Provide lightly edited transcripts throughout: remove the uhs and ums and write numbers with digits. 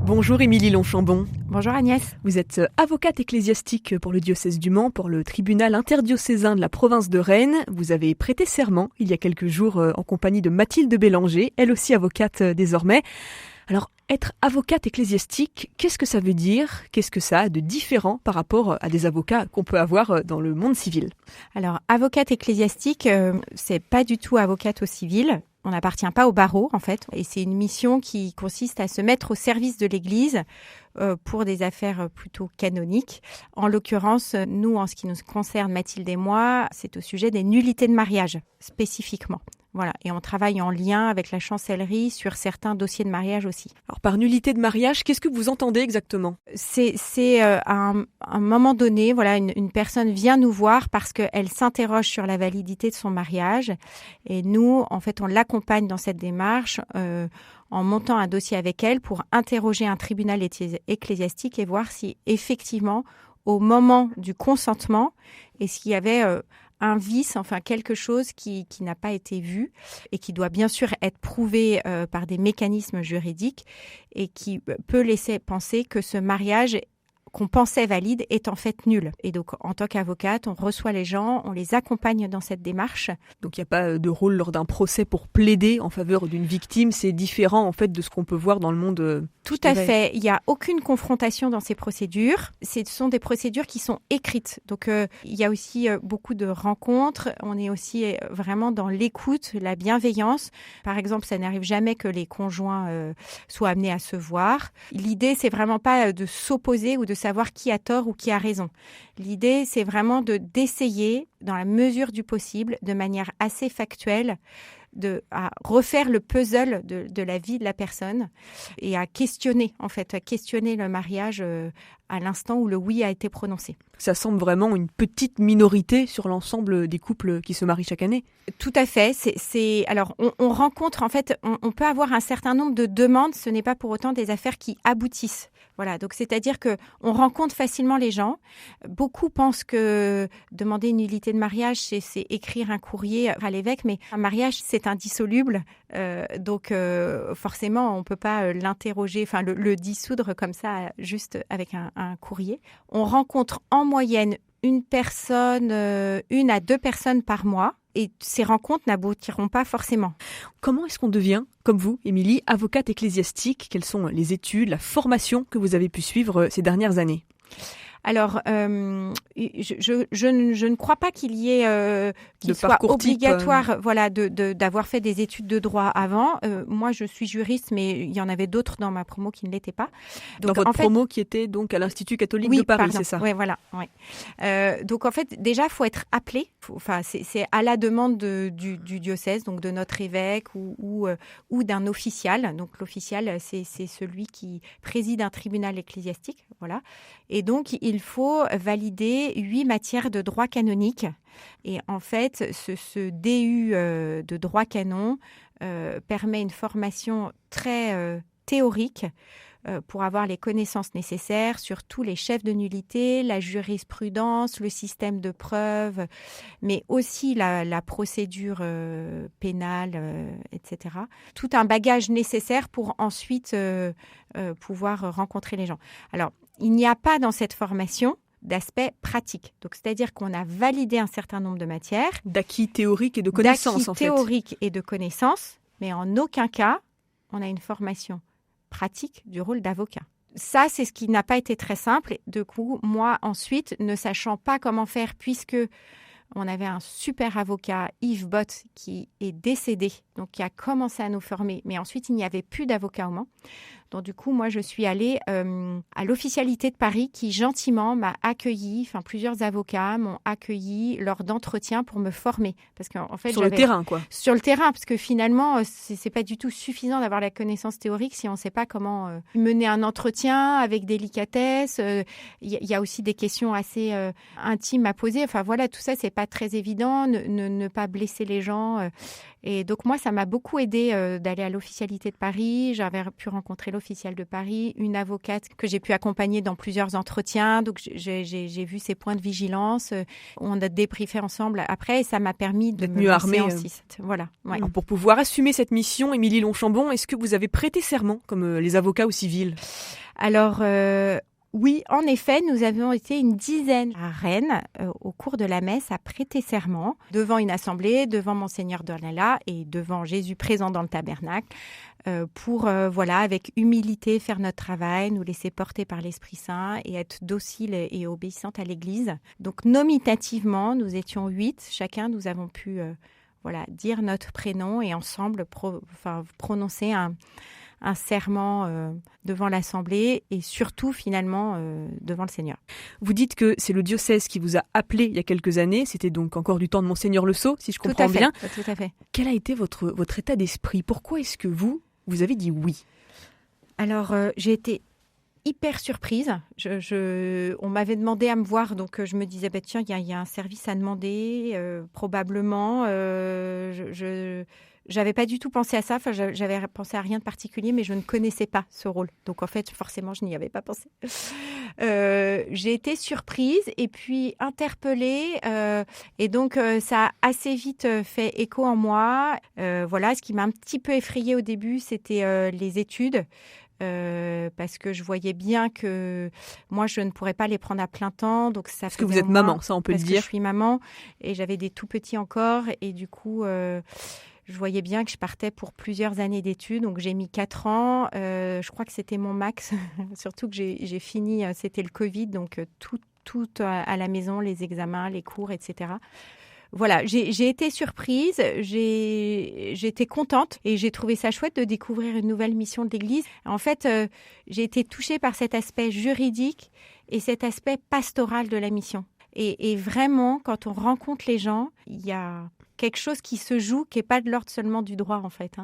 Bonjour Émilie Longchambon. Bonjour Agnès. Vous êtes avocate ecclésiastique pour le diocèse du Mans, pour le tribunal interdiocésain de la province de Rennes. Vous avez prêté serment il y a quelques jours en compagnie de Mathilde Bélanger, elle aussi avocate désormais. Alors, être avocate ecclésiastique, qu'est-ce que ça veut dire ? Qu'est-ce que ça a de différent par rapport à des avocats qu'on peut avoir dans le monde civil ? Alors, avocate ecclésiastique, c'est pas du tout avocate au civil. On n'appartient pas au barreau, en fait. Et c'est une mission qui consiste à se mettre au service de l'Église pour des affaires plutôt canoniques. En l'occurrence, nous, en ce qui nous concerne, Mathilde et moi, c'est au sujet des nullités de mariage, spécifiquement. Voilà, et on travaille en lien avec la chancellerie sur certains dossiers de mariage aussi. Alors par nullité de mariage, qu'est-ce que vous entendez exactement ? C'est à un moment donné, voilà, une personne vient nous voir parce qu'elle s'interroge sur la validité de son mariage. Et nous, en fait, on l'accompagne dans cette démarche en montant un dossier avec elle pour interroger un tribunal ecclésiastique et voir si effectivement, au moment du consentement, est-ce qu'il y avait un vice, enfin quelque chose qui n'a pas été vu et qui doit bien sûr être prouvé par des mécanismes juridiques et qui peut laisser penser que ce mariage qu'on pensait valide est en fait nul. Et donc, en tant qu'avocate, on reçoit les gens, on les accompagne dans cette démarche. Donc, il n'y a pas de rôle lors d'un procès pour plaider en faveur d'une victime. C'est différent, en fait, de ce qu'on peut voir dans le monde. Tout à fait. Il n'y a aucune confrontation dans ces procédures. Ce sont des procédures qui sont écrites. Donc, il y a aussi beaucoup de rencontres. On est aussi vraiment dans l'écoute, la bienveillance. Par exemple, ça n'arrive jamais que les conjoints soient amenés à se voir. L'idée, c'est vraiment pas de s'opposer ou de savoir qui a tort ou qui a raison. L'idée, c'est vraiment d'essayer, dans la mesure du possible, de manière assez factuelle, à refaire le puzzle de la vie de la personne et à questionner le mariage à l'instant où le oui a été prononcé. Ça semble vraiment une petite minorité sur l'ensemble des couples qui se marient chaque année. Tout à fait. Alors, on rencontre, en fait, on peut avoir un certain nombre de demandes. Ce n'est pas pour autant des affaires qui aboutissent. Voilà, donc c'est-à-dire qu'on rencontre facilement les gens. Beaucoup pensent que demander une nullité de mariage, c'est écrire un courrier à l'évêque, mais un mariage, c'est indissoluble. Donc forcément, on ne peut pas l'interroger, enfin le dissoudre comme ça, juste avec un courrier. On rencontre en moyenne une à deux personnes par mois. Et ces rencontres n'aboutiront pas forcément. Comment est-ce qu'on devient, comme vous, Émilie, avocate ecclésiastique ? Quelles sont les études, la formation que vous avez pu suivre ces dernières années ? Alors, je ne crois pas qu'il y ait qu'il soit obligatoire, voilà, d'avoir fait des études de droit avant. Moi, je suis juriste, mais il y en avait d'autres dans ma promo qui ne l'étaient pas. Donc, dans votre promo qui était donc à l'Institut catholique de Paris, c'est ça ? Oui, voilà. Ouais. Donc, en fait, déjà, il faut être appelé. Enfin, c'est à la demande du diocèse, donc de notre évêque ou d'un official. Donc, l'official, c'est celui qui préside un tribunal ecclésiastique, voilà. Et donc, il faut valider 8 matières de droit canonique. Et en fait, ce DU de droit canon permet une formation très théorique pour avoir les connaissances nécessaires sur tous les chefs de nullité, la jurisprudence, le système de preuve, mais aussi la procédure pénale, etc. Tout un bagage nécessaire pour ensuite pouvoir rencontrer les gens. Alors, il n'y a pas dans cette formation d'aspect pratique. Donc, c'est-à-dire qu'on a validé un certain nombre de matières. D'acquis théoriques et de connaissances, en fait. D'acquis théoriques et de connaissances, mais en aucun cas, on a une formation pratique du rôle d'avocat. Ça, c'est ce qui n'a pas été très simple. Et de coup, moi, ensuite, ne sachant pas comment faire, puisque on avait un super avocat, Yves Bott, qui est décédé, donc qui a commencé à nous former. Mais ensuite, il n'y avait plus d'avocat au Mans. Donc, du coup, moi, je suis allée à l'officialité de Paris qui, gentiment, m'a accueillie. Enfin, plusieurs avocats m'ont accueillie lors d'entretiens pour me former. Parce qu'en fait, sur le terrain, quoi. Sur le terrain, parce que finalement, c'est pas du tout suffisant d'avoir la connaissance théorique si on ne sait pas comment mener un entretien avec délicatesse. Il y a aussi des questions assez intimes à poser. Enfin, voilà, tout ça, c'est pas très évident. Ne pas blesser les gens. Et donc moi, ça m'a beaucoup aidé d'aller à l'officialité de Paris. J'avais pu rencontrer l'official de Paris, une avocate que j'ai pu accompagner dans plusieurs entretiens. Donc j'ai vu ses points de vigilance. On a débriefé ensemble après et ça m'a permis de me mieux lancer armée. en CIS. Voilà. Ouais. Alors, pour pouvoir assumer cette mission, Émilie Longchambon, est-ce que vous avez prêté serment comme les avocats au civil ? Alors, oui, en effet, nous avions été une dizaine à Rennes au cours de la messe à prêter serment devant une assemblée, devant Monseigneur Dornella et devant Jésus présent dans le tabernacle pour, avec humilité, faire notre travail, nous laisser porter par l'Esprit Saint et être dociles et obéissantes à l'Église. Donc, nominativement, nous étions 8. Chacun, nous avons pu dire notre prénom et ensemble prononcer un serment devant l'Assemblée et surtout finalement devant le Seigneur. Vous dites que c'est le diocèse qui vous a appelé il y a quelques années, c'était donc encore du temps de Monseigneur Le Sceau, si je comprends bien. Tout à fait. Quel a été votre état d'esprit ? Pourquoi est-ce que vous avez dit oui ? Alors j'ai été hyper surprise. On m'avait demandé à me voir, donc je me disais, tiens, il y a un service à demander, probablement. J'avais pas du tout pensé à ça, j'avais pensé à rien de particulier, mais je ne connaissais pas ce rôle. Donc en fait, forcément, je n'y avais pas pensé. J'ai été surprise et puis interpellée. Et donc, ça a assez vite fait écho en moi. Ce qui m'a un petit peu effrayée au début, c'était les études. Parce que je voyais bien que moi, je ne pourrais pas les prendre à plein temps. Donc ça parce que vous êtes maman, ça on peut le dire. Parce que je suis maman et j'avais des tout petits encore. Et du coup, je voyais bien que je partais pour plusieurs années d'études. Donc j'ai mis 4 ans. Je crois que c'était mon max. Surtout que j'ai fini, c'était le Covid. Donc tout à la maison, les examens, les cours, etc. Voilà, j'ai été surprise, j'étais contente et j'ai trouvé ça chouette de découvrir une nouvelle mission de l'Église. En fait, j'ai été touchée par cet aspect juridique et cet aspect pastoral de la mission. Et vraiment, quand on rencontre les gens, il y a quelque chose qui se joue qui n'est pas de l'ordre seulement du droit, en fait.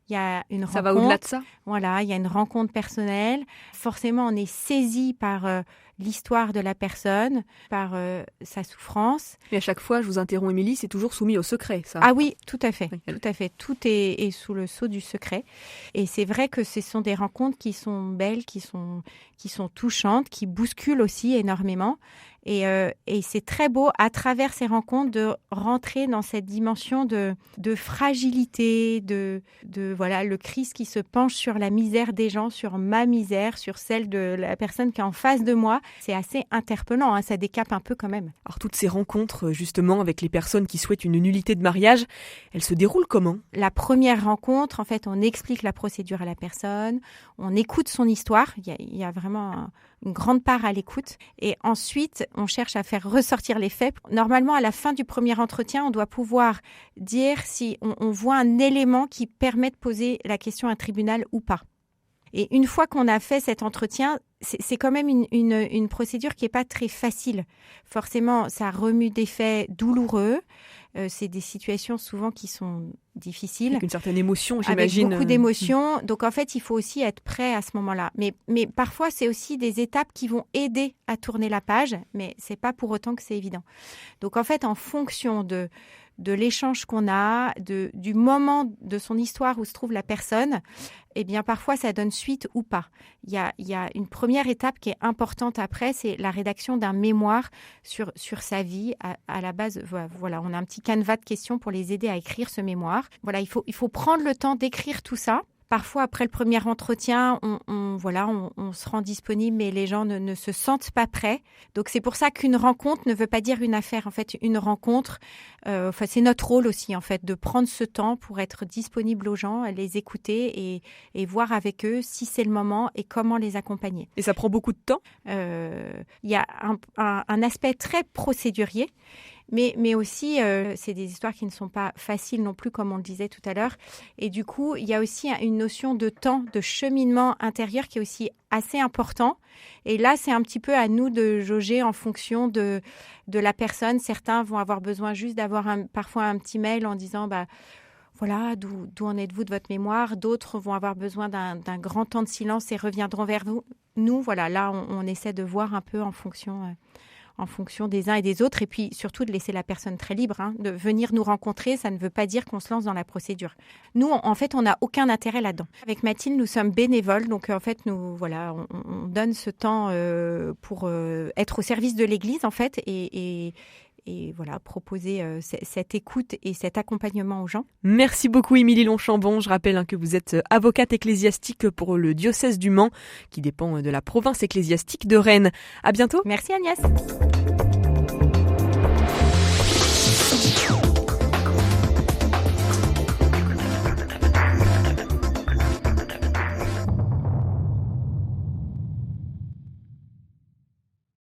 Il y a une rencontre. Ça va au-delà de ça ? Voilà, il y a une rencontre personnelle. Forcément, on est saisi par l'histoire de la personne, par sa souffrance. Mais à chaque fois, je vous interromps, Émilie, c'est toujours soumis au secret, ça. Ah oui, tout à fait. Oui. Tout à fait. Tout est sous le sceau du secret. Et c'est vrai que ce sont des rencontres qui sont belles, qui sont touchantes, qui bousculent aussi énormément. Et c'est très beau, à travers ces rencontres, de rentrer dans cette dimension de fragilité, de le Christ qui se penche sur la misère des gens, sur ma misère, sur celle de la personne qui est en face de moi. C'est assez interpellant, ça décape un peu quand même. Alors toutes ces rencontres, justement, avec les personnes qui souhaitent une nullité de mariage, elles se déroulent comment ? La première rencontre, en fait, on explique la procédure à la personne, on écoute son histoire, il y a vraiment une grande part à l'écoute. Et ensuite, on cherche à faire ressortir les faits. Normalement, à la fin du premier entretien, on doit pouvoir dire si on voit un élément qui permet de poser la question à un tribunal ou pas. Et une fois qu'on a fait cet entretien, c'est quand même une procédure qui n'est pas très facile. Forcément, ça remue des faits douloureux. C'est des situations souvent qui sont difficiles. Avec une certaine émotion, j'imagine. Avec beaucoup d'émotions. Donc, en fait, il faut aussi être prêt à ce moment-là. Mais parfois, c'est aussi des étapes qui vont aider à tourner la page, mais ce n'est pas pour autant que c'est évident. Donc, en fait, en fonction de l'échange qu'on a, du moment de son histoire où se trouve la personne, eh bien, parfois, ça donne suite ou pas. Il y a une première étape qui est importante après, c'est la rédaction d'un mémoire sur sa vie. À la base, voilà, on a un petit canevas de questions pour les aider à écrire ce mémoire. Voilà, il faut prendre le temps d'écrire tout ça. Parfois, après le premier entretien, on se rend disponible, mais les gens ne se sentent pas prêts. Donc, c'est pour ça qu'une rencontre ne veut pas dire une affaire. En fait, une rencontre, c'est notre rôle aussi, en fait, de prendre ce temps pour être disponible aux gens, les écouter et voir avec eux si c'est le moment et comment les accompagner. Et ça prend beaucoup de temps ? Il y a un aspect très procédurier. Mais aussi, c'est des histoires qui ne sont pas faciles non plus, comme on le disait tout à l'heure. Et du coup, il y a aussi une notion de temps, de cheminement intérieur qui est aussi assez important. Et là, c'est un petit peu à nous de jauger en fonction de la personne. Certains vont avoir besoin juste d'avoir parfois un petit mail en disant voilà, d'où en êtes-vous de votre mémoire. D'autres vont avoir besoin d'un grand temps de silence et reviendront vers nous. Voilà, là, on essaie de voir un peu en fonction en fonction des uns et des autres. Et puis surtout de laisser la personne très libre. De venir nous rencontrer, ça ne veut pas dire qu'on se lance dans la procédure. Nous, en fait, on n'a aucun intérêt là-dedans. Avec Mathilde, nous sommes bénévoles. Donc en fait, nous, voilà, on donne ce temps pour être au service de l'Église, en fait, et voilà, proposer cette écoute et cet accompagnement aux gens. Merci beaucoup Émilie Longchambon. Je rappelle que vous êtes avocate ecclésiastique pour le diocèse du Mans, qui dépend de la province ecclésiastique de Rennes. À bientôt. Merci Agnès.